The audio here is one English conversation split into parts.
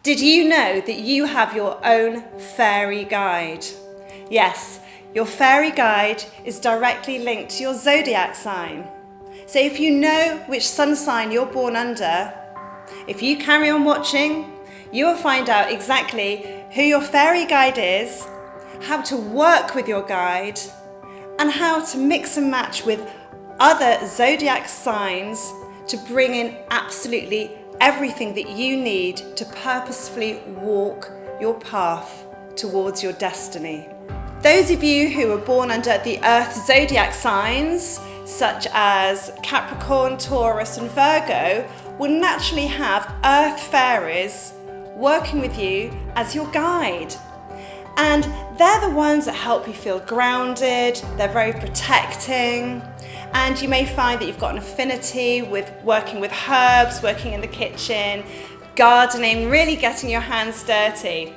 Did you know that you have your own fairy guide? Yes, your fairy guide is directly linked to your zodiac sign. So if you know which sun sign you're born under, if you carry on watching, you will find out exactly who your fairy guide is, how to work with your guide, and how to mix and match with other zodiac signs to bring in absolutely everything that you need to purposefully walk your path towards your destiny. Those of you who were born under the Earth zodiac signs, such as Capricorn, Taurus and Virgo, will naturally have Earth fairies working with you as your guide. And they're the ones that help you feel grounded, they're very protecting, and you may find that you've got an affinity with working with herbs, working in the kitchen, gardening, really getting your hands dirty.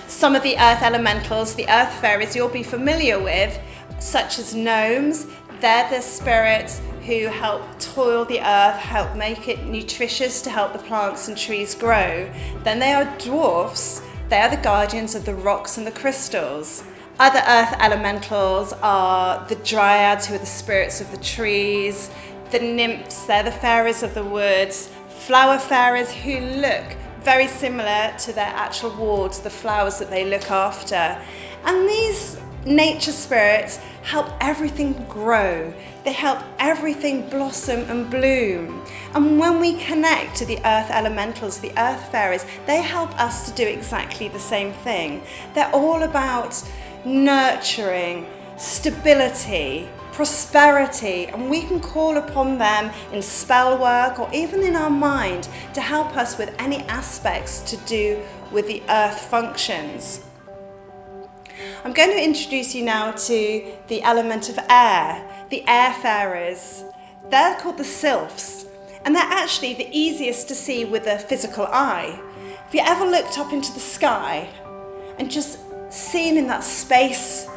Some of the earth elementals, the earth fairies you'll be familiar with, such as gnomes, they're the spirits who help toil the earth, help make it nutritious to help the plants and trees grow. Then they are dwarfs, they are the guardians of the rocks and the crystals. Other earth elementals are the dryads, who are the spirits of the trees, the nymphs, they're the fairies of the woods, flower fairies who look very similar to their actual wards, the flowers that they look after. And these nature spirits help everything grow. They help everything blossom and bloom. And when we connect to the earth elementals, the earth fairies, they help us to do exactly the same thing. They're all about nurturing, stability, prosperity, and we can call upon them in spell work or even in our mind to help us with any aspects to do with the earth functions. I'm going to introduce you now to the element of air, the air fairies. They're called the sylphs, and they're actually the easiest to see with a physical eye. Have you ever looked up into the sky and just seen in that space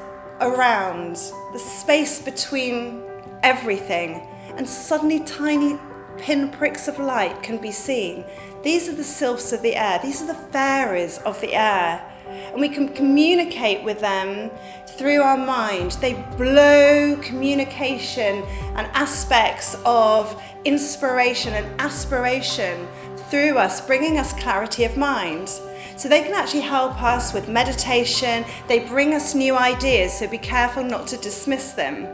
around, the space between everything, and suddenly tiny pinpricks of light can be seen? These are the sylphs of the air. These are the fairies of the air. And we can communicate with them through our mind. They blow communication and aspects of inspiration and aspiration through us, bringing us clarity of mind. So they can actually help us with meditation. They bring us new ideas, so be careful not to dismiss them.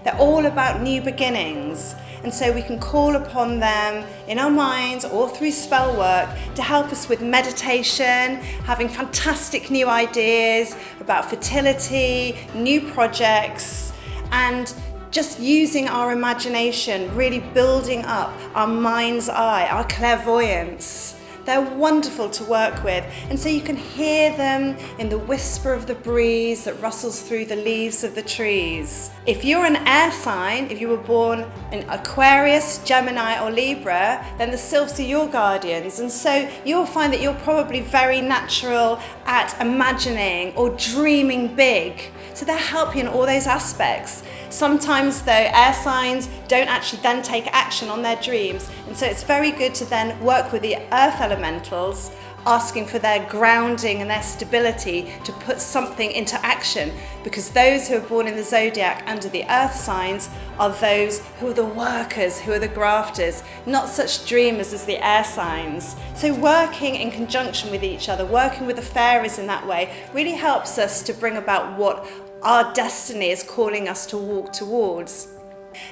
They're all about new beginnings, and so we can call upon them in our minds or through spell work to help us with meditation, having fantastic new ideas about fertility, new projects, and just using our imagination, really building up our mind's eye, our clairvoyance. They're wonderful to work with, and so you can hear them in the whisper of the breeze that rustles through the leaves of the trees. If you're an air sign, if you were born in Aquarius, Gemini or Libra, then the sylphs are your guardians, and so you'll find that you're probably very natural at imagining or dreaming big. So they'll help you in all those aspects. Sometimes though, air signs don't actually then take action on their dreams, and so it's very good to then work with the earth elementals, asking for their grounding and their stability to put something into action, because those who are born in the zodiac under the earth signs are those who are the workers, who are the grafters, not such dreamers as the air signs. So working in conjunction with each other, working with the fairies in that way, really helps us to bring about what our destiny is calling us to walk towards.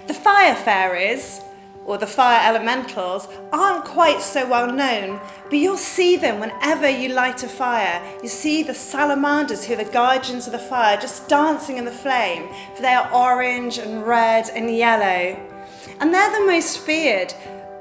The fire fairies, or the fire elementals, aren't quite so well known, but you'll see them whenever you light a fire. You see the salamanders, who are the guardians of the fire, just dancing in the flame, for they are orange and red and yellow. And they're the most feared,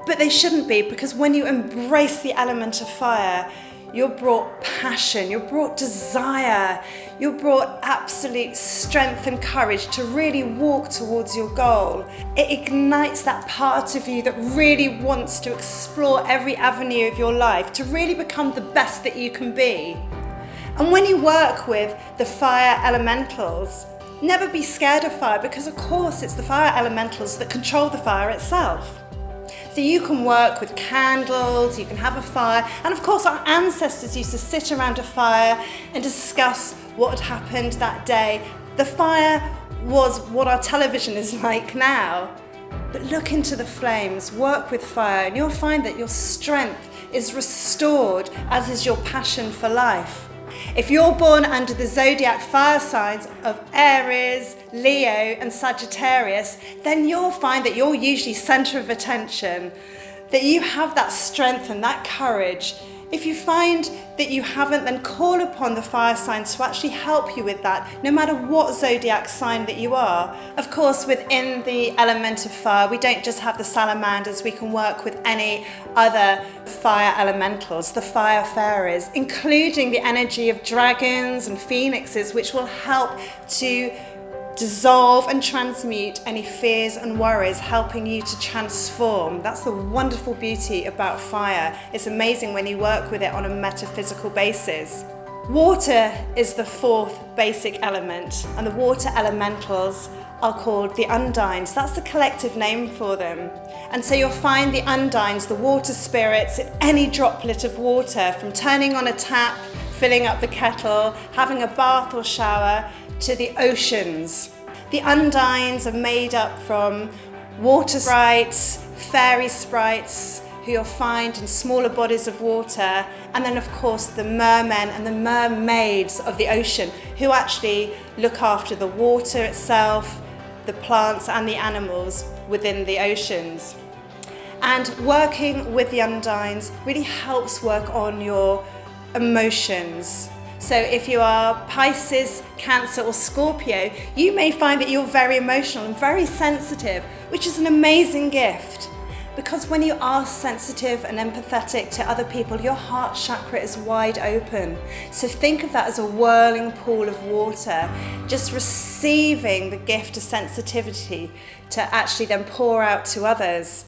but they shouldn't be, because when you embrace the element of fire, you're brought passion, you're brought desire, you're brought absolute strength and courage to really walk towards your goal. It ignites that part of you that really wants to explore every avenue of your life, to really become the best that you can be. And when you work with the fire elementals, never be scared of fire, because of course it's the fire elementals that control the fire itself. So you can work with candles, you can have a fire, and of course our ancestors used to sit around a fire and discuss what had happened that day. The fire was what our television is like now. But look into the flames, work with fire, and you'll find that your strength is restored, as is your passion for life. If you're born under the zodiac fire signs of Aries, Leo, and Sagittarius, then you'll find that you're usually center of attention, that you have that strength and that courage. If you find that you haven't, then call upon the fire signs to actually help you with that, no matter what zodiac sign that you are. Of course, within the element of fire, we don't just have the salamanders, we can work with any other fire elementals, the fire fairies, including the energy of dragons and phoenixes, which will help to dissolve and transmute any fears and worries, helping you to transform. That's the wonderful beauty about fire. It's amazing when you work with it on a metaphysical basis. Water is the fourth basic element, and the water elementals are called the undines. That's the collective name for them. And so you'll find the undines, the water spirits, in any droplet of water, from turning on a tap, filling up the kettle, having a bath or shower, to the oceans. The undines are made up from water sprites, fairy sprites, who you'll find in smaller bodies of water, and then of course the mermen and the mermaids of the ocean, who actually look after the water itself, the plants and the animals within the oceans. And working with the undines really helps work on your emotions. So if you are Pisces, Cancer or Scorpio, you may find that you're very emotional and very sensitive, which is an amazing gift. Because when you are sensitive and empathetic to other people, your heart chakra is wide open. So think of that as a whirling pool of water, just receiving the gift of sensitivity to actually then pour out to others.